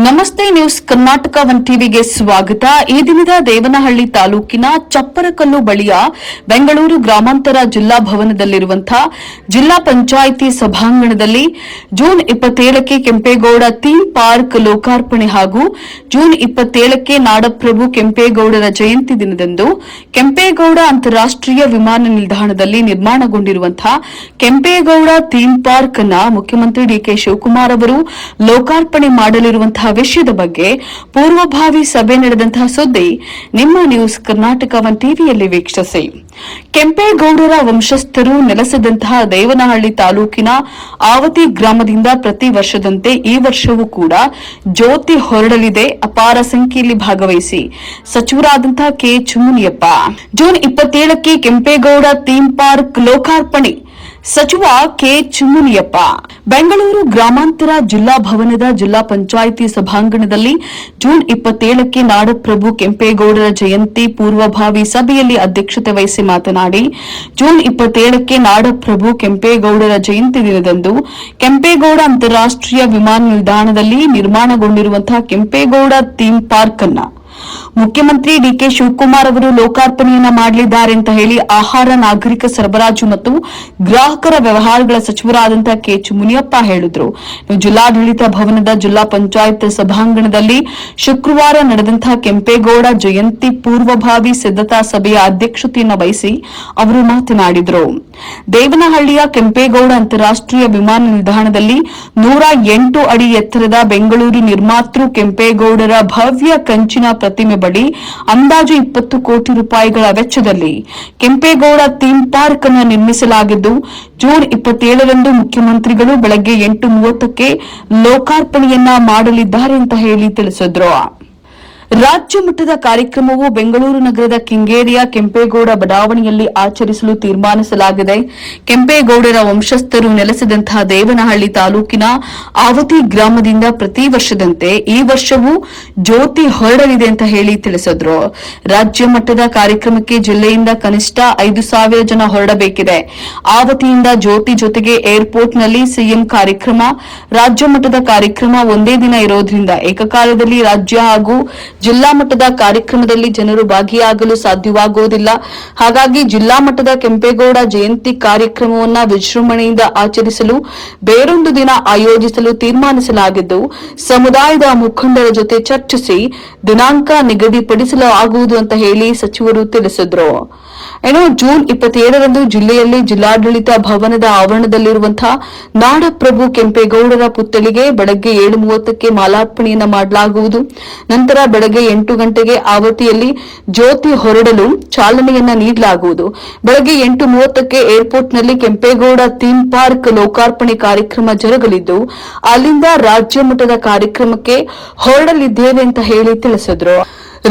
ನಮಸ್ತೆ news Karnataka one ಟಿವಿಗೆ ಸ್ವಾಗತ. ಈ ದಿನದ ದೇವನಹಳ್ಳಿ ತಾಲೂಕಿನ ಚಪ್ಪರಕಲ್ಲು ಬಳಿಯ ಬೆಂಗಳೂರು ಗ್ರಾಮಾಂತರ ಜಿಲ್ಲಾ ಭವನದಲ್ಲಿರುವಂತಹ ಜಿಲ್ಲಾ ಪಂಚಾಯಿತಿ ಸಭಾಂಗಣದಲ್ಲಿ ಜೂನ್ 27ಕ್ಕೆ ಕೆಂಪೇಗೌಡ ಥೀಮ್ ಪಾರ್ಕ್ ಲೋಕಾರ್ಪಣೆ ಹಾಗೂ ಜೂನ್ 27ಕ್ಕೆ ನಾಡಪ್ರಭು ಕೆಂಪೇಗೌಡರ ಜಯಂತಿ ದಿನದಂದು ಕೆಂಪೇಗೌಡ ಅಂತಾರಾಷ್ಟೀಯ ವಿಮಾನ ನಿಲ್ದಾಣದಲ್ಲಿ ನಿರ್ಮಾಣಗೊಂಡಿರುವಂತಹ ಕೆಂಪೇಗೌಡ ಥೀಮ್ ಪಾರ್ಕ್ ಅನ್ನು ಮುಖ್ಯಮಂತ್ರಿ ಡಿಕೆ ಶಿವಕುಮಾರ್ ಅವರು ಲೋಕಾರ್ಪಣೆ ಮಾಡಲಿರುವಂತಹ ವಿಷಯದ ಬಗ್ಗೆ ಪೂರ್ವಭಾವಿ ಸಭೆ ನಡೆದಂತಹ ಸುದ್ದಿ ನಿಮ್ಮ ನ್ಯೂಸ್ ಕರ್ನಾಟಕ ಒನ್ ಟಿವಿಯಲ್ಲಿ ವೀಕ್ಷಿಸಿ. ಕೆಂಪೇಗೌಡರ ವಂಶಸ್ಥರು ನೆಲೆಸಿದಂತಹ ದೇವನಹಳ್ಳಿ ತಾಲೂಕಿನ ಆವತಿ ಗ್ರಾಮದಿಂದ ಪ್ರತಿ ವರ್ಷದಂತೆ ಈ ವರ್ಷವೂ ಕೂಡ ಜ್ಯೋತಿ ಹೊರಡಲಿದೆ. ಅಪಾರ ಸಂಖ್ಯೆಯಲ್ಲಿ ಭಾಗವಹಿಸಿ ಸಚಿವರಾದಂತಹ ಕೆ ಚುಮ್ಮನಿಯಪ್ಪ. ಜೂನ್ 27ಕ್ಕೆ ಕೆಂಪೇಗೌಡ ಥೀಮ್ ಪಾರ್ಕ್ ಲೋಕಾರ್ಪಣೆ ಸಚಿವ ಕೆ ಚುಮ್ಮನಿಯಪ್ಪ. ಬೆಂಗಳೂರು ಗ್ರಾಮಾಂತರ ಜಿಲ್ಲಾ ಭವನದ ಜಿಲ್ಲಾ ಪಂಚಾಯಿತಿ ಸಭಾಂಗಣದಲ್ಲಿ ಜೂನ್ 27ಕ್ಕೆ ನಾಡಪ್ರಭು ಕೆಂಪೇಗೌಡರ ಜಯಂತಿ ಪೂರ್ವಭಾವಿ ಸಭೆಯಲ್ಲಿ ಅಧ್ಯಕ್ಷತೆ ವಹಿಸಿ ಮಾತನಾಡಿ, ಜೂನ್ 27ಕ್ಕೆ ನಾಡಪ್ರಭು ಕೆಂಪೇಗೌಡರ ಜಯಂತಿ ದಿನದಂದು ಕೆಂಪೇಗೌಡ ಅಂತಾರಾಷ್ಟೀಯ ವಿಮಾನ ನಿಲ್ದಾಣದಲ್ಲಿ ನಿರ್ಮಾಣಗೊಂಡಿರುವಂತಹ ಕೆಂಪೇಗೌಡ ಥೀಮ್ ಪಾರ್ಕ್ ಅನ್ನು ಮುಖ್ಯಮಂತ್ರಿ ಡಿಕೆ ಶಿವಕುಮಾರ್ ಅವರು ಲೋಕಾರ್ಪಣೆಯನ್ನ ಮಾಡಲಿದ್ದಾರೆ ಅಂತ ಹೇಳಿ ಆಹಾರ ನಾಗರಿಕ ಸರಬರಾಜು ಮತ್ತು ಗ್ರಾಹಕರ ವ್ಯವಹಾರಗಳ ಸಚಿವರಾದಂತಹ ಕೆ ಚುಮ್ಮನಿಯಪ್ಪ ಹೇಳಿದರು. ಜಿಲ್ಲಾಡಳಿತ ಭವನದ ಜಿಲ್ಲಾ ಪಂಚಾಯತ್ ಸಭಾಂಗಣದಲ್ಲಿ ಶುಕ್ರವಾರ ನಡೆದಂತಹ ಕೆಂಪೇಗೌಡ ಜಯಂತಿ ಪೂರ್ವಭಾವಿ ಸಿದ್ದತಾ ಸಭೆಯ ಅಧ್ಯಕ್ಷತೆಯನ್ನು ವಹಿಸಿ ಅವರು ಮಾತನಾಡಿದರು. ದೇವನಹಳ್ಳಿಯ ಕೆಂಪೇಗೌಡ ಅಂತಾರಾಷ್ಟೀಯ ವಿಮಾನ ನಿಲ್ದಾಣದಲ್ಲಿ 108 ಅಡಿ ಎತ್ತರದ ಬೆಂಗಳೂರು ನಿರ್ಮಾತೃ ಕೆಂಪೇಗೌಡರ ಭವ್ಯ ಕಂಚಿನ ಪ್ರತಿಮೆ ಬಳಿ ಅಂದಾಜು 20 ಕೋಟಿ ರೂಪಾಯಿಗಳ ವೆಚ್ಚದಲ್ಲಿ ಕೆಂಪೇಗೌಡ ಥೀಮ್ ಪಾರ್ಕ್ ಅನ್ನು ನಿರ್ಮಿಸಲಾಗಿದ್ದು, ಜೂನ್ 27ರಂದು ಮುಖ್ಯಮಂತ್ರಿಗಳು ಬೆಳಗ್ಗೆ 8:30ಕ್ಕೆ ಲೋಕಾರ್ಪಣೆಯನ್ನ ಮಾಡಲಿದ್ದಾರೆ ಅಂತ ಹೇಳಿ ತಿಳಿಸಿದ್ರು. ರಾಜ್ಯ ಮಟ್ಟದ ಕಾರ್ಯಕ್ರಮವು ಬೆಂಗಳೂರು ನಗರದ ಕೆಂಗೇರಿಯ ಕೆಂಪೇಗೌಡ ಬಡಾವಣೆಯಲ್ಲಿ ಆಚರಿಸಲು ತೀರ್ಮಾನಿಸಲಾಗಿದೆ. ಕೆಂಪೇಗೌಡರ ವಂಶಸ್ಥರು ನೆಲೆಸಿದಂತಹ ದೇವನಹಳ್ಳಿ ತಾಲೂಕಿನ ಆವತಿ ಗ್ರಾಮದಿಂದ ಪ್ರತಿ ವರ್ಷದಂತೆ ಈ ವರ್ಷವೂ ಜ್ಯೋತಿ ಹೊರಡಲಿದೆ ಅಂತ ಹೇಳಿ ತಿಳಿಸಿದ್ರು. ರಾಜ್ಯ ಮಟ್ಟದ ಕಾರ್ಯಕ್ರಮಕ್ಕೆ ಜಿಲ್ಲೆಯಿಂದ ಕನಿಷ್ಠ 5,000 ಜನ ಹೊರಡಬೇಕಿದೆ. ಆವತಿಯಿಂದ ಜ್ಯೋತಿ ಜೊತೆಗೆ ಏರ್ಪೋರ್ಟ್ನಲ್ಲಿ ಸಿಎಂ ಕಾರ್ಯಕ್ರಮ, ರಾಜ್ಯ ಮಟ್ಟದ ಕಾರ್ಯಕ್ರಮ ಒಂದೇ ದಿನ ಇರೋದ್ರಿಂದ ಏಕಕಾಲದಲ್ಲಿ ರಾಜ್ಯ ಹಾಗೂ ಜಿಲ್ಲಾ ಮಟ್ಟದ ಕಾರ್ಯಕ್ರಮದಲ್ಲಿ ಜನರು ಭಾಗಿಯಾಗಲು ಸಾಧ್ಯವಾಗುವುದಿಲ್ಲ. ಹಾಗಾಗಿ ಜಿಲ್ಲಾ ಮಟ್ಟದ ಕೆಂಪೇಗೌಡ ಜಯಂತಿ ಕಾರ್ಯಕ್ರಮವನ್ನು ವಿಜೃಂಭಣೆಯಿಂದ ಆಚರಿಸಲು ಬೇರೊಂದು ದಿನ ಆಯೋಜಿಸಲು ತೀರ್ಮಾನಿಸಲಾಗಿದ್ದು, ಸಮುದಾಯದ ಮುಖಂಡರ ಜೊತೆ ಚರ್ಚಿಸಿ ದಿನಾಂಕ ನಿಗದಿಪಡಿಸಲಾಗುವುದು ಅಂತ ಹೇಳಿ ಸಚಿವರು ತಿಳಿಸಿದರು. ಜೂನ್ 27ರಂದು ಜಿಲ್ಲೆಯಲ್ಲಿ ಜಿಲ್ಲಾಡಳಿತ ಭವನದ ಆವರಣದಲ್ಲಿರುವಂತಹ ನಾಡಪ್ರಭು ಕೆಂಪೇಗೌಡರ ಪುತ್ಥಳಿಗೆ ಬೆಳಗ್ಗೆ 7:30ಕ್ಕೆ ಮಾಲಾರ್ಪಣೆಯನ್ನು ಮಾಡಲಾಗುವುದು. ನಂತರ ಬೆಳಗ್ಗೆ 8 ಗಂಟೆಗೆ ಆವತಿಯಲ್ಲಿ ಜ್ಯೋತಿ ಹೊರಡಲು ಚಾಲನೆಯನ್ನ ನೀಡಲಾಗುವುದು. ಬೆಳಗ್ಗೆ 8:30ಕ್ಕೆ ಏರ್ಪೋರ್ಟ್ನಲ್ಲಿ ಕೆಂಪೇಗೌಡ ಥೀಮ್ ಪಾರ್ಕ್ ಲೋಕಾರ್ಪಣೆ ಕಾರ್ಯಕ್ರಮ ಜರುಗಲಿದ್ದು, ಅಲ್ಲಿಂದ ರಾಜ್ಯ ಮಟ್ಟದ ಕಾರ್ಯಕ್ರಮಕ್ಕೆ ಹೊರಡಲಿದ್ದೇವೆ ಅಂತ ಹೇಳಿ ತಿಳಿಸಿದರು.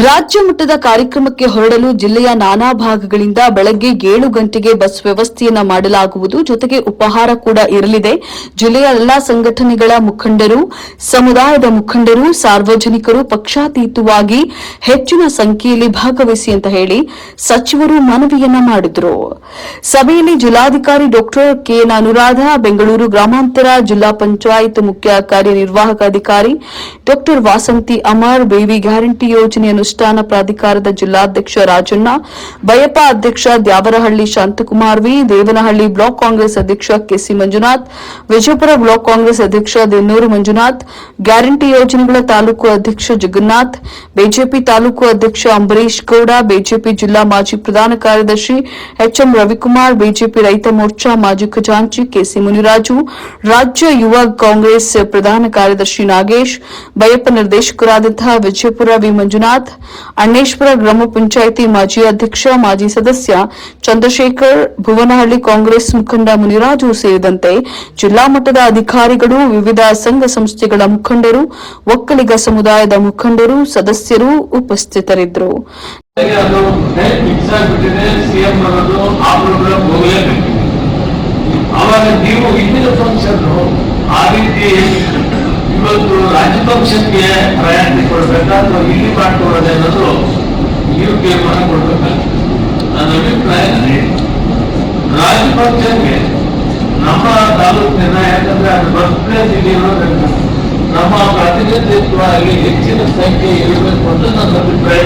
ರಾಜ್ಯ ಮಟ್ಟದ ಕಾರ್ಯಕ್ರಮಕ್ಕೆ ಹೊರಡಲು ಜಿಲ್ಲೆಯ ನಾನಾ ಭಾಗಗಳಿಂದ ಬೆಳಗ್ಗೆ 7 ಗಂಟೆಗೆ ಬಸ್ ವ್ಯವಸ್ಥೆಯನ್ನ ಮಾಡಲಾಗುವುದು. ಜೊತೆಗೆ ಉಪಹಾರ ಕೂಡ ಇರಲಿದೆ. ಜಿಲ್ಲೆಯ ಎಲ್ಲಾ ಸಂಘಟನೆಗಳ ಮುಖಂಡರು, ಸಮುದಾಯದ ಮುಖಂಡರು, ಸಾರ್ವಜನಿಕರು ಪಕ್ಷಾತೀತವಾಗಿ ಹೆಚ್ಚಿನ ಸಂಖ್ಯೆಯಲ್ಲಿ ಭಾಗವಹಿಸಿ ಅಂತ ಹೇಳಿ ಸಚಿವರು ಮನವಿಯನ್ನ ಮಾಡಿದರು. ಸಭೆಯಲ್ಲಿ ಜಿಲ್ಲಾಧಿಕಾರಿ ಡಾ ಕೆ ಅನುರಾಧ, ಬೆಂಗಳೂರು ಗ್ರಾಮಾಂತರ ಜಿಲ್ಲಾ ಪಂಚಾಯತ್ ಮುಖ್ಯ ಕಾರ್ಯನಿರ್ವಾಹಕ ಅಧಿಕಾರಿ ಡಾ ವಾಸಂತಿ ಅಮರ್, ಬೇವಿ ಗ್ಯಾರಂಟಿ ಯೋಜನೆ ಅನುಷ್ಠಾನ ಪ್ರಾಧಿಕಾರದ ಜಿಲ್ಲಾಧ್ಯಕ್ಷ ರಾಜಣ್ಣ, ಬಯಪ ಅಧ್ಯಕ್ಷ ದ್ಯಾವರಹಳ್ಳಿ ಶಾಂತಕುಮಾರ್ ವಿ, ದೇವನಹಳ್ಳಿ ಬ್ಲಾಕ್ ಕಾಂಗ್ರೆಸ್ ಅಧ್ಯಕ್ಷ ಕೆಸಿ ಮಂಜುನಾಥ್, ವಿಜಯಪುರ ಬ್ಲಾಕ್ ಕಾಂಗ್ರೆಸ್ ಅಧ್ಯಕ್ಷ ದೇನ್ನೂರು ಮಂಜುನಾಥ್, ಗ್ಯಾರಂಟಿ ಯೋಜನೆಗಳ ತಾಲೂಕು ಅಧ್ಯಕ್ಷ ಜಗನ್ನಾಥ್, ಬಿಜೆಪಿ ತಾಲೂಕು ಅಧ್ಯಕ್ಷ ಅಂಬರೀಶ್ ಗೌಡ, ಬಿಜೆಪಿ ಜಿಲ್ಲಾ ಮಾಜಿ ಪ್ರಧಾನ ಕಾರ್ಯದರ್ಶಿ ಎಚ್ಎಂ ರವಿಕುಮಾರ್, ಬಿಜೆಪಿ ರೈತ ಮೋರ್ಚಾ ಮಾಜಿ ಖಜಾಂಚಿ ಕೆಸಿ ಮುನಿರಾಜು, ರಾಜ್ಯ ಯುವ ಕಾಂಗ್ರೆಸ್ ಪ್ರಧಾನ ಕಾರ್ಯದರ್ಶಿ ನಾಗೇಶ್, ಬಯಪ ನಿರ್ದೇಶಕರಾದಂತಹ ವಿಜಯಪುರ ವಿ ಮಂಜುನಾಥ್, ಅಣ್ಣೇಶ್ವರ ಗ್ರಾಮ ಪಂಚಾಯಿತಿ ಮಾಜಿ ಅಧ್ಯಕ್ಷ ಮಾಜಿ ಸದಸ್ಯ ಚಂದ್ರಶೇಖರ್, ಭುವನಹಳ್ಳಿ ಕಾಂಗ್ರೆಸ್ ಮುಖಂಡ ಮುನಿರಾಜು ಸೇರಿದಂತೆ ಜಿಲ್ಲಾ ಮಟ್ಟದ ಅಧಿಕಾರಿಗಳು, ವಿವಿಧ ಸಂಘ ಸಂಸ್ಥೆಗಳ ಮುಖಂಡರು, ಒಕ್ಕಲಿಗ ಸಮುದಾಯದ ಮುಖಂಡರು, ಸದಸ್ಯರು ಉಪಸ್ಥಿತರಿದ್ದರು. ಇವತ್ತು ರಾಜಪಕ್ಷಕ್ಕೆ ಪ್ರಯಾಣ ಕೊಡಬೇಕಾದ್ರೆ ಇಲ್ಲಿ ಮಾಡ್ಕೊಳ್ಳೋದೇನಾದ್ರು ನೀವು ತೀರ್ಮಾನ ಕೊಡ್ಬೇಕಲ್ಲ. ನನ್ನ ಅಭಿಪ್ರಾಯ ರಾಜಪಕ್ಷಕ್ಕೆ ನಮ್ಮ ತಾಲೂಕಿನ, ಯಾಕಂದ್ರೆ ಅದು ಬರ್ತ್ ಪ್ಲೇಸ್ ಇಲ್ಲಿ ಇರೋದ್ರಿಂದ ನಮ್ಮ ಪ್ರಾತಿನಿಧಿತ್ವ ಅಲ್ಲಿ ಹೆಚ್ಚಿನ ಸಂಖ್ಯೆ ಇರಬೇಕು ಅಂತ ನನ್ನ ಅಭಿಪ್ರಾಯ.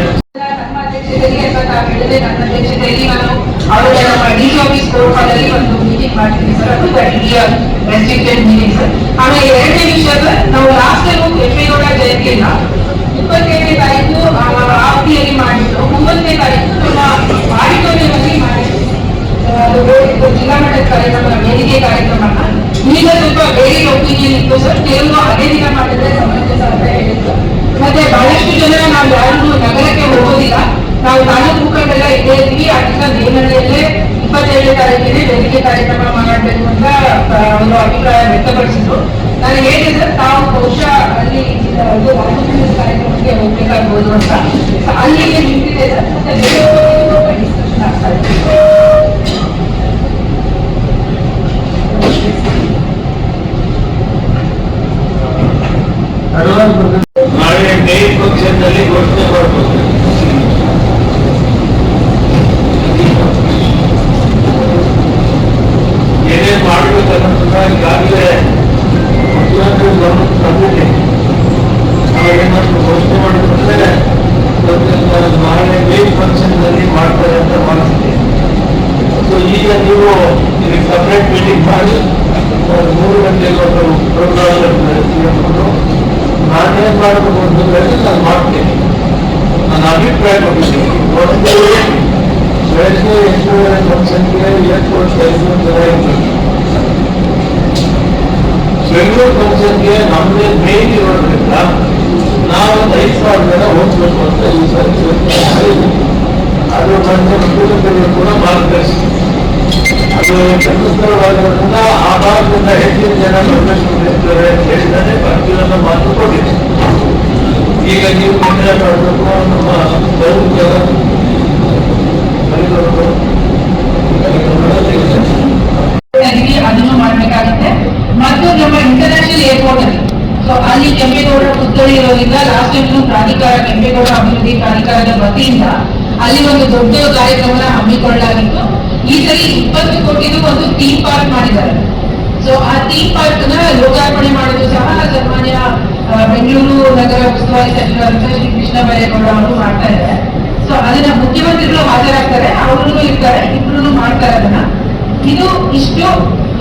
ನನ್ನ ಅಧ್ಯಕ್ಷತೆಯಲ್ಲಿ ನಾನು ಅವರ ನಮ್ಮ ಡಿ.ಸಿ ಆಫೀಸ್ ಕೋರ್ಟಲ್ಲಿ ಒಂದು ಮೀಟಿಂಗ್ ಮಾಡ್ತೀನಿ ಸರ್. ಅದು ರೆಸ್ಟ್ರಿಕ್ಟೆಡ್ ಮೀಟಿಂಗ್ ಸರ್. ಆಮೇಲೆ ಎರಡನೇ ವಿಷಯ ಸರ್, ನಾವು ಲಾಸ್ಟ್ ಟೈಮ್ ಕೆಂಪೇಗೌಡ ಜಯಂತಿಯನ್ನ 27ನೇ ತಾರೀಕು ಆವತಿಯಲ್ಲಿ ಮಾಡಿದ್ದು, 9ನೇ ತಾರೀಕು ನಮ್ಮ ಆಡಿಟೋರಿಯಂನಲ್ಲಿ ಮಾಡಿದ್ದು. ಜಿಲ್ಲಾ ಮಟ್ಟದ ಕಾರ್ಯಕ್ರಮ, ವೇದಿಕೆ ಕಾರ್ಯಕ್ರಮನ ಈಗ ಸ್ವಲ್ಪ ಬೇರೆ ಒಪಿನಿಯನ್ ಇತ್ತು ಸರ್. ಕೆಲವು ಅದೇ ದಿನ ಮಾಡಿದ್ರೆ ಸಮಂಜಸ ಅಂತ ಹೇಳಿದ್ರು. ಮತ್ತೆ ಬಹಳಷ್ಟು ಜನ ನಾವು ಯಾರು ನಗರಕ್ಕೆ ಹೋಗೋದಿಲ್ಲ, ನಾವು ತಾಲೂಕು ಮುಖಂಡರೆಲ್ಲ ಇದೇ ಇದ್ದೀವಿ. ಅದರಿಂದ ದೇವನಹಳ್ಳಿಯಲ್ಲೇ 27ನೇ ತಾರೀಕಿಗೆ ವೇದಿಕೆ ಕಾರ್ಯಕ್ರಮ ಮಾಡಬೇಕು ಅಂತ ಒಂದು ಅಭಿಪ್ರಾಯ ವ್ಯಕ್ತಪಡಿಸಿದ್ರು. ನಾನು ಹೇಳಿದೆ ಸರ್, ತಾವು ಬಹುಶಃ ಅಲ್ಲಿ ರಾಜಕೀಯ ಕಾರ್ಯಕ್ರಮಕ್ಕೆ ಹೋಗ್ಬೇಕಾಗ್ಬೋದು ಅಂತ ಅಲ್ಲಿಗೆ ನಿಂತಿದೆ ಸರ್. ಮತ್ತೆ ಡಿಸ್ಕಷನ್ ಆಗ್ತಾ ಇದೆ. ನಾಳೆ ಡೇ ಫಂಕ್ಷನ್ನಲ್ಲಿ ಘೋಷಣೆ ಮಾಡಬಹುದು. ಏನೇನು ಮಾಡಬೇಕನ್ನೋದನ್ನ ಈಗಾಗಲೇ ಮುಖ್ಯಮಂತ್ರಿ ಗಮನಕ್ಕೆ ತಂದಿದೆ. ನಾವೇನಾದ್ರು ಘೋಷಣೆ ಮಾಡಿದ್ರೆ ನಾಳೆ ಡೇ ಫಂಕ್ಷನ್ನಲ್ಲಿ ಮಾಡ್ತಾರೆ ಅಂತ ಮಾಡ್ತಿದ್ದೆ. ಸೊ ಈಗ ನೀವು ಇದಕ್ಕೆ ಸಪ್ರೇಟ್ ಮೀಟಿಂಗ್ ಮಾಡಿ 3 ಗಂಟೆಗೆ ಒಂದು ಪ್ರೋಗ್ರಾಮ್ ನಡೆಸಿಕೊಂಡು ನಾನೇನ್ ಮಾಡಬೇಕು ಅಂತ ಹೇಳಿ ನಾನು ಮಾಡ್ತೇನೆ. ನನ್ನ ಅಭಿಪ್ರಾಯ ಕೊಟ್ಟಿದ್ದೀನಿ. ಒಂದು ಬೆಳಗ್ಗೆ 8:30 ಫಂಕ್ಷನ್ಗೆ ಏರ್ಪೋರ್ಟ್ ಜನ ಇರ್ತಾರೆ. ಬೆಂಗಳೂರು ಫಂಕ್ಷನ್ಗೆ ನಮ್ಮದೇ ಮೇನ್ ಇರೋದ್ರಿಂದ ನಾವು 5,000 ಜನ ಹೋಗ್ಬೇಕು ಅಂತ ಈ ಸರಿ ಅದು ನನ್ನ ಮುಖ್ಯಮಂತ್ರಿಗಳು ಕೂಡ ಮಾರ್ಗದರ್ಶಿ. ಅದು ಚಂದ್ರವಾಗಿರೋದ್ರಿಂದ ಆ ಭಾಗದಿಂದ ಹೆಚ್ಚಿನ ಜನ ಪ್ರವೇಶಿಸಿದ್ದಾರೆ ಅಂತ ಹೇಳಿದರೆ ಬರ್ತೀರನ್ನ ಮಾತು ಕೊಟ್ಟಿದೆ. ಈಗ ನೀವು ನಿರ್ಣಯ ಮಾಡಬೇಕು. ನಮ್ಮ ಅದನ್ನು ಮಾಡಬೇಕಾಗುತ್ತೆ. ಮತ್ತು ನಮ್ಮ ಇಂಟರ್ನ್ಯಾಷನಲ್ ಏರ್ಪೋರ್ಟ್ ಅಲ್ಲಿ ಸೊ ಅಲ್ಲಿ ಕೆಂಪೇಗೌಡ ಪುತ್ಥಳಿ ಇರೋದ್ರಿಂದ ಲಾಸ್ಟ್ ಟೈಮ್ ಪ್ರಾಧಿಕಾರ ಕೆಂಪೇಗೌಡ ಅಭಿವೃದ್ಧಿ ಪ್ರಾಧಿಕಾರದ ವತಿಯಿಂದ ಅಲ್ಲಿ ಒಂದು ದೊಡ್ಡ ಕಾರ್ಯಕ್ರಮನ ಹಮ್ಮಿಕೊಳ್ಳಲಾಗಿತ್ತು. ಈ ಸರಿ 20 ಕೋಟಿದು ಒಂದು ಥೀಮ್ ಪಾರ್ಕ್ ಮಾಡಿದ್ದಾರೆ. ಸೊ ಆ ಥೀಮ್ ಪಾರ್ಕ್ ನ ಲೋಕಾರ್ಪಣೆ ಮಾಡೋದು ಸಹ ಸಾಮಾನ್ಯ ಬೆಂಗಳೂರು ನಗರ ಉಸ್ತುವಾರಿ ಸಚಿವರಾದ ಶ್ರೀ ಕೃಷ್ಣ ಬೈರೇಗೌಡ ಅವರು ಮಾಡ್ತಾ ಇದ್ದಾರೆ. ಸೊ ಅದನ್ನ ಮುಖ್ಯಮಂತ್ರಿಗಳು ಹಾಜರಾಗ್ತಾರೆ, ಅವರು ಇರ್ತಾರೆ, ಇಬ್ರು ಮಾಡ್ತಾರೆ ಅದನ್ನ. ಇದು ಇಷ್ಟು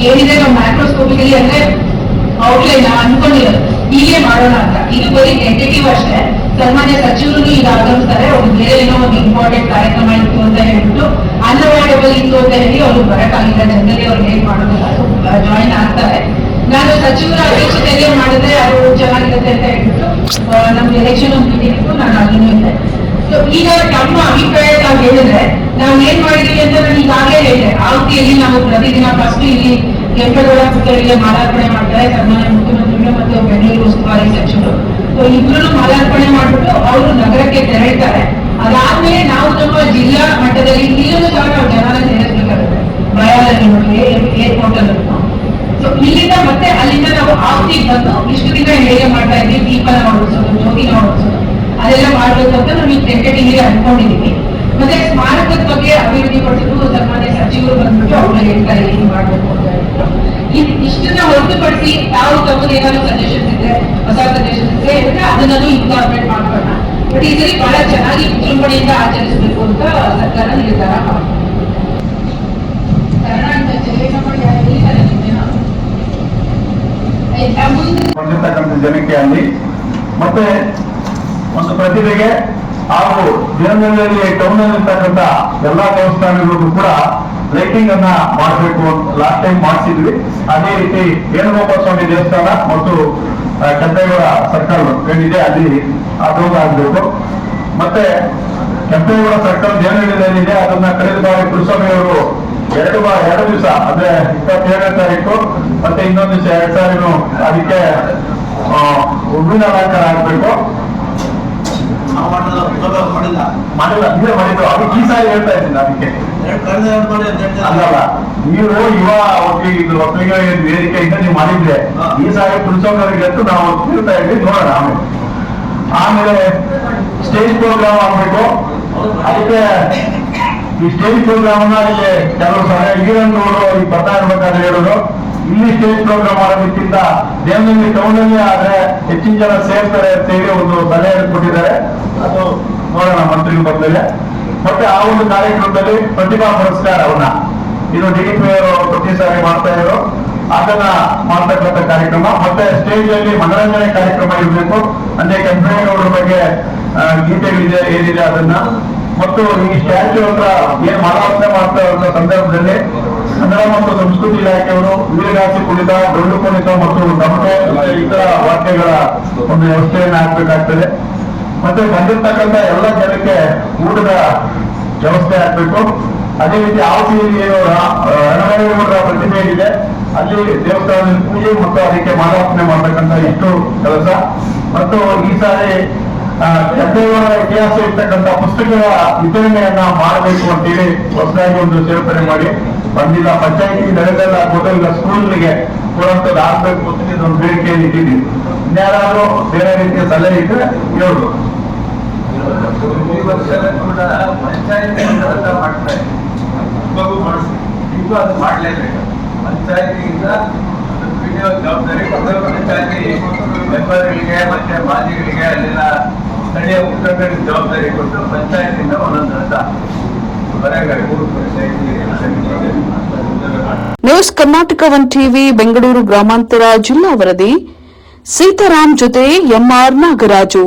ಏನಿದೆ ನಾವು ಮ್ಯಾಕ್ರೋಸ್ಕೋಪಿಕಲಿ ಅಂದ್ರೆ ಔಟ್ಲೈನ್ ಅನ್ಕೊಂಡಿರೋದು ಹೀಗೆ ಮಾಡೋಣ ಅಂತ. ಇದು ಬರೀ ಟೆಂಟೇಟಿವ್ ಅಷ್ಟೇ. ಸನ್ಮಾನ್ಯ ಸಚಿವರು ಈಗ ಆಗಮಿಸ್ತಾರೆ. ಅವ್ರು ಬೇರೆ ಏನೋ ಒಂದು ಇಂಪಾರ್ಟೆಂಟ್ ಕಾರ್ಯಕ್ರಮ ಇತ್ತು ಅಂತ ಹೇಳ್ಬಿಟ್ಟು ಅನ್ಅವೈಲೇಬಲ್ ಇತ್ತು ಅಂತ ಹೇಳಿ ಅವ್ರು ಬರಕ್ಕಾಗಿಲ್ಲ. ಜನರಲಿ ಅವ್ರು ಹೇಗ್ ಮಾಡೋದಿಲ್ಲ, ಜಾಯಿನ್ ಆಗ್ತಾರೆ. ನಾನು ಸಚಿವರ ಅಧ್ಯಕ್ಷತೆಯಲ್ಲೇ ಮಾಡಿದ್ರೆ ಅದು ಚೆನ್ನಾಗಿರುತ್ತೆ ಅಂತ ಹೇಳ್ಬಿಟ್ಟು ನಮ್ಗೆ ಎಲೆಕ್ಷನ್ ಒಂದು ಮೀಟಿಂಗ್ ಇತ್ತು, ನಾನು ಅದನ್ನು ಇದ್ದೆ. ಸೊ ಈಗ ನಮ್ಮ ಅಭಿಪ್ರಾಯ ನಾವು ಹೇಳಿದ್ರೆ ನಾವು ಏನ್ ಮಾಡಿದೀವಿ ಅಂತ ನಾನು ಈಗಾಗಲೇ ಹೇಳಿದೆ. ಆವತಿಯಲ್ಲಿ ನಾವು ಪ್ರತಿದಿನ ಫಸ್ಟ್ ಇಲ್ಲಿ ಕೆಂಪೇಗೌಡ ಪುತ್ಥಳಿಗೆ ಮಾಲಾರ್ಪಣೆ ಮಾಡ್ತಾರೆ ಸನ್ಮಾನ್ಯ ಮುಖ್ಯಮಂತ್ರಿಗಳು ಮತ್ತು ಬೆಂಗಳೂರು ಉಸ್ತುವಾರಿ ಸಚಿವರು. ಸೊ ಇಬ್ರು ಮಾಲಾರ್ಪಣೆ ಮಾಡ್ಬಿಟ್ಟು ಅವರು ನಗರಕ್ಕೆ ತೆರಳ್ತಾರೆ. ಅದಾದ್ಮೇಲೆ ನಾವು ನಮ್ಮ ಜಿಲ್ಲಾ ಮಟ್ಟದಲ್ಲಿ ಇಲ್ಲೂ ಸಹ ನಾವು ಜನರ ಸೇರಿಸಬೇಕಾಗುತ್ತೆ. ಬಯಾಲಲ್ಲಿ ಏರ್ಪೋರ್ಟ್ ಅಲ್ಲಿ. ಸೊ ಇಲ್ಲಿಂದ ಮತ್ತೆ ಅಲ್ಲಿಂದ ನಾವು ಆವತಿಗೆ ಬಂದು ಇಷ್ಟು ದಿನ ಹೇಗೆ ಮಾಡ್ತಾ ಇದ್ವಿ, ದೀಪನ ಓಡಿಸೋದು, ಜ್ಯೋತಿನ ಓಡಿಸೋದು ಅದೆಲ್ಲ ಮಾಡ್ಬೇಕು ಅಂತ ನಾವು ಈ ಟೆಂಟೇಟಿವ್ಲಿ ಅನ್ಕೊಂಡಿದೀವಿ. ಮತ್ತೆ ಸ್ಮಾರಕದ ಬಗ್ಗೆ ಅಭಿವೃದ್ಧಿ ಪಡಿಸಿದ್ರು ಸನ್ಮಾನ್ಯ ಸಚಿವರು ಬಂದ್ಬಿಟ್ಟು ಅವ್ರು ಹೇಳ್ತಾರೆ ಏನ್ ಮಾಡ್ಬೇಕು ಅಂತ ಹೇಳ್ಬಿಟ್ಟು. ಇಷ್ಟನ್ನ ಹೊರತುಪಡಿಸಿ ಯಾವ ತಮ್ಮದು ಏನಾದ್ರು ಸಜೆಷನ್ಸ್ ಇದ್ರೆ, ಹೊಸ ಸಜೆಷನ್ಸ್ ಇದ್ರೆ ಹೇಳಿದ್ರೆ ಅದನ್ನೂ ಇನ್ಕಾರ್ಪೊರೇಟ್ ಮಾಡ್ಕೊಳ್ಳೋಣ. ಬಟ್ ಈ ಸರಿ ಬಹಳ ಚೆನ್ನಾಗಿ ವಿಜೃಂಭಣೆಯಿಂದ ಆಚರಿಸಬೇಕು ಅಂತ ಸರ್ಕಾರ ನಿರ್ಧಾರ ಮಾಡ್ತಾರೆ. ಜನಕ್ಕೆ ಅಲ್ಲಿ ಮತ್ತೆ ಒಂದು ಪ್ರತಿಭೆಗೆ ಹಾಗೂ ದೇವನಹಳ್ಳಿಯಲ್ಲಿ ಟೌನ್ ಅಲ್ಲಿ ಇರ್ತಕ್ಕಂಥ ಎಲ್ಲಾ ದೇವಸ್ಥಾನಗಳಿಗೂ ಕೂಡ ಲೈಟಿಂಗ್ ಅನ್ನ ಮಾಡಬೇಕು ಅಂತ ಲಾಸ್ಟ್ ಟೈಮ್ ಮಾಡಿಸಿದ್ವಿ. ಅದೇ ರೀತಿ ವೇಣುಗೋಪಾಲ ಸ್ವಾಮಿ ದೇವಸ್ಥಾನ ಮತ್ತು ಕೆಂಪೇಗೌಡ ಸರ್ಕಲ್ ಏನಿದೆ ಅಲ್ಲಿ ಅದು ಆಗ್ಬೇಕು. ಮತ್ತೆ ಕೆಂಪೇಗೌಡ ಸರ್ಕಲ್ ದೇವನಹಳ್ಳಿಯಲ್ಲಿದೆ, ಅದನ್ನ ಕಳೆದ ಬಾರಿ ಕುಲಸ್ವಾಮಿ ಅವರು 2 ದಿವಸ ಅಂದ್ರೆ 27ನೇ ತಾರೀಕು ಮತ್ತೆ ಇನ್ನೊಂದು ದಿವಸ 2 ಸಾರಿನೂ ಅದಕ್ಕೆ ಹೂವಿನ ಅಲಂಕಾರ ಆಗ್ಬೇಕು. ಮಾಡಿಲ್ಲ ಇದೇ ಮಾಡಿದ್ದು. ಅದಕ್ಕೆ ಈ ಸಾರಿ ಹೇಳ್ತಾ ಇದ್ದೀನಿ. ಅದಕ್ಕೆ ಅಲ್ಲಲ್ಲ, ನೀವು ಒಕ್ಕಲಿಗ ವೇದಿಕೆಯಿಂದ ನೀವು ಮಾಡಿದ್ರೆ ಈ ಸಾರಿ ಕುಲಸ್ವಾಮಿ ಎತ್ತು ನಾವು ತಿಳ್ತಾ ಇದ್ವಿ. ನೋಡೋಣ ಆಮೇಲೆ ಸ್ಟೇಜ್ ಪ್ರೋಗ್ರಾಮ್ ಆಗ್ಬೇಕು. ಅದಕ್ಕೆ ಈ ಸ್ಟೇಜ್ ಪ್ರೋಗ್ರಾಮ್ ಅನ್ನ ಇಲ್ಲಿ ಕೆಲವು ಸಲಹೆ ಈರನ್ನೋರು ಈಗ ಬರ್ತಾ ಇರ್ಬೇಕಾದ್ರೆ ಹೇಳೋದು, ಇಲ್ಲಿ ಸ್ಟೇಜ್ ಪ್ರೋಗ್ರಾಮ್ ಮಾಡೋದಕ್ಕಿಂತ ದೇವನಹಳ್ಳಿ ಟೌನ್ ಅಲ್ಲಿ ಆದ್ರೆ ಹೆಚ್ಚಿನ ಜನ ಸೇರ್ತಾರೆ ಅಂತ ಹೇಳಿ ಒಂದು ಸಲಹೆ ಕೊಟ್ಟಿದ್ದಾರೆ. ಅದು ನೋಡೋಣ ಮಂತ್ರಿಗಳು ಬಂದರೆ. ಮತ್ತೆ ಆ ಒಂದು ಕಾರ್ಯಕ್ರಮದಲ್ಲಿ ಪ್ರತಿಭಾ ಪುರಸ್ಕಾರವನ್ನ ಇದು DDP ಅವರು ಪ್ರತಿ ಸಾರಿ ಮಾಡ್ತಾ ಇದ್ರು, ಅದನ್ನ ಮಾಡ್ತಕ್ಕಂಥ ಕಾರ್ಯಕ್ರಮ. ಮತ್ತೆ ಸ್ಟೇಜ್ ಅಲ್ಲಿ ಮನರಂಜನೆ ಕಾರ್ಯಕ್ರಮ ಇರಬೇಕು. ಅಂದ್ರೆ ಕೆಂಪೇಗೌಡರ ಬಗ್ಗೆ ಗೀತೆಗಳಿದೆ ಏನಿದೆ ಅದನ್ನ, ಮತ್ತು ಈ ಸ್ಟ್ಯಾಚ್ಯೂ ಹತ್ರ ಏನ್ ಮಾಲಾರ್ಪಣೆ ಮಾಡ್ತಾ ಇರೋ ಸಂದರ್ಭದಲ್ಲಿ ಕನ್ನಡ ಮತ್ತು ಸಂಸ್ಕೃತಿ ಇಲಾಖೆಯವರು ವೀರಗಾಸೆ ಕುಣಿತ, ಡೊಳ್ಳು ಕುಣಿತ ಮತ್ತು ನಮಗೆ ಇತರ ವಾದ್ಯಗಳ ಒಂದು ವ್ಯವಸ್ಥೆಯನ್ನು ಹಾಕ್ಬೇಕಾಗ್ತದೆ. ಮತ್ತೆ ಬಂದಿರ್ತಕ್ಕಂಥ ಎಲ್ಲ ಜನಕ್ಕೆ ಊಟದ ವ್ಯವಸ್ಥೆ ಆಗ್ಬೇಕು. ಅದೇ ರೀತಿ ಆವತಿಯಲ್ಲಿ ಏನು ರಣಬೈರೇಗೌಡರ ಪ್ರತಿಮೆ ಇದೆ, ಅಲ್ಲಿ ದೇವಸ್ಥಾನದಲ್ಲಿ ಪೂಜೆ ಮತ್ತು ಅದಕ್ಕೆ ಮಾಲಾರ್ಪಣೆ ಮಾಡ್ತಕ್ಕಂಥ ಇಷ್ಟು ಕೆಲಸ. ಮತ್ತು ಈ ಸಾರಿ ಕೆಂಪೇಗೌಡರ ಇತಿಹಾಸ ಇರ್ತಕ್ಕಂಥ ಪುಸ್ತಕಗಳ ವಿತರಣೆಯನ್ನ ಮಾಡಬೇಕು ಅಂತೇಳಿ ಹೊಸದಾಗಿ ಒಂದು ಸೇರ್ಪಡೆ ಮಾಡಿ ಬಂದಿಲ್ಲ. ಪಂಚಾಯತಿ ನಡೆದೆಲ್ಲ ಮೊದಲ ಸ್ಕೂಲ್ಗೆ ಕೊಡುವಂಥದ್ದು ಆಗ್ಬೇಕು ಅಂತ ಒಂದು ಬೇಡಿಕೆಯನ್ನು ಇಟ್ಟಿದ್ದೀವಿ. ಇನ್ಯಾರಾದ್ರೂ ಬೇರೆ ರೀತಿಯ ಸಲಹೆ ಇದ್ರೆ ಹೇಳುದು. ಈ ವರ್ಷ ಕೂಡ ಪಂಚಾಯತಿ ಮಾಡ್ತಾ ಇದೆ, ಈಗೂ ಅದು ಮಾಡಲೇಬೇಕು. ಪಂಚಾಯತಿಯಿಂದ ವಿಡಿಯೋ ಜವಾಬ್ದಾರಿ ಪಂಚಾಯತಿ ಮೆಂಬರ್ಗಳಿಗೆ ಮತ್ತೆ ಮಾಜಿಗಳಿಗೆ ಅಲ್ಲಿನ ಸ್ಥಳೀಯ ಮುಖಂಡರಿಗೆ ಜವಾಬ್ದಾರಿ ಕೊಟ್ಟು ಪಂಚಾಯತಿಯಿಂದ ಒಂದೊಂದು ರಥ ಹೊರಗಡೆ ನ್ಯೂಸ್ ಕರ್ನಾಟಕ 1 ಟಿವಿ ಬೆಂಗಳೂರು ಗ್ರಾಮಾಂತರ ಜಿಲ್ಲಾ ವರದಿ. ಸೀತಾರಾಮ್ ಜೊತೆ ಎಂಆರ್ ನಾಗರಾಜು.